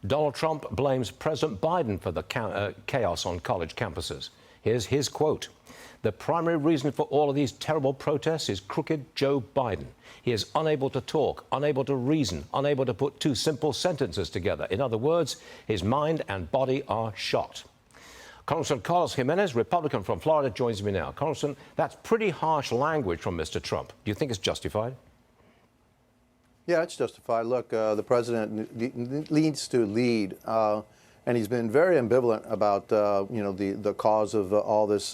Donald Trump blames President Biden for the chaos on college campuses. Here's his quote. "The primary reason for all of these terrible protests is crooked Joe Biden. He is unable to talk, unable to reason, unable to put two simple sentences together. In other words, his mind and body are shot." Congressman Carlos Gimenez, Republican from Florida, joins me now. Congressman, that's pretty harsh language from Mr. Trump. Do you think it's justified? Yeah, it's justified. Look, the president needs to lead, and he's been very ambivalent about the cause of all this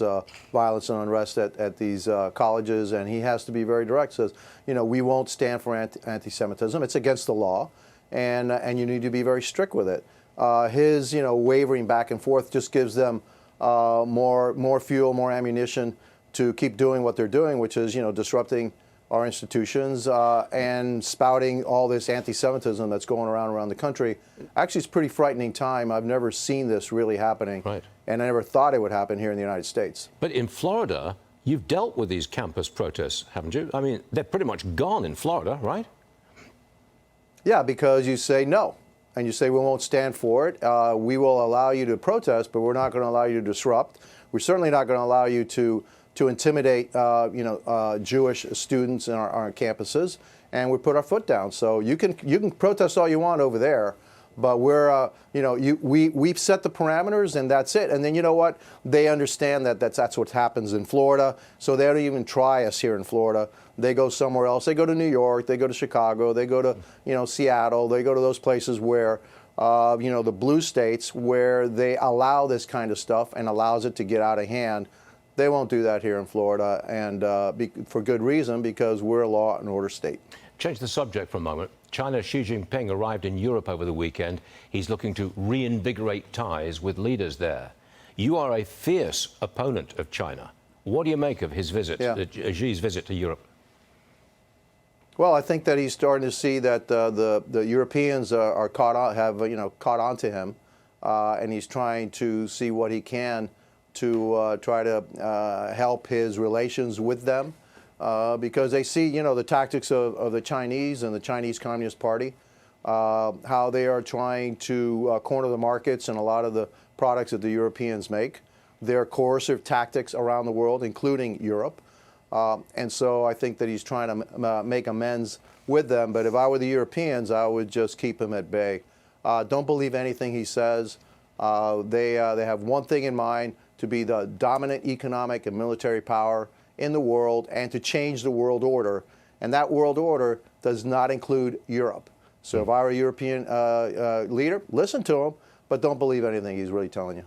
violence and unrest at these colleges, and he has to be very direct. Says, we won't stand for anti-Semitism. It's against the law, and you need to be very strict with it. His wavering back and forth just gives them more fuel, more ammunition to keep doing what they're doing, which is disrupting our institutions and spouting all this anti-Semitism that's going around the country. Actually, it's a pretty frightening time. I've never seen this really happening, right. And I never thought it would happen here in the United States. But in Florida, you've dealt with these campus protests, haven't you? I mean, they're pretty much gone in Florida, right? Yeah, because you say no, and you say we won't stand for it. We will allow you to protest, but we're not going to allow you to disrupt. We're certainly not going to allow you to intimidate, Jewish students in our campuses, and we put our foot down. So you can protest all you want over there, but we're, we've set the parameters, and that's it. And then you know what? They understand that that's what happens in Florida, so they don't even try us here in Florida. They go somewhere else. They go to New York. They go to Chicago. They go to Seattle. They go to those places where the blue states where they allow this kind of stuff and allows it to get out of hand. They won't do that here in Florida, and for good reason, because we're a law and order state. Change the subject for a moment. China's Xi Jinping arrived in Europe over the weekend. He's looking to reinvigorate ties with leaders there. You are a fierce opponent of China. What do you make of his visit, Xi's visit to Europe? Well, I think that he's starting to see that the Europeans have caught on to him, and he's trying to see what he can to try to help his relations with them, because they see, the tactics of the Chinese and the Chinese Communist Party, how they are trying to corner the markets and a lot of the products that the Europeans make, their coercive tactics around the world, including Europe. And so I think that he's trying to make amends with them. But if I were the Europeans, I would just keep him at bay. Don't believe anything he says. They have one thing in mind: to be the dominant economic and military power in the world, and to change the world order. And that world order does not include Europe. So if I were a European leader, listen to him, but don't believe anything he's really telling you.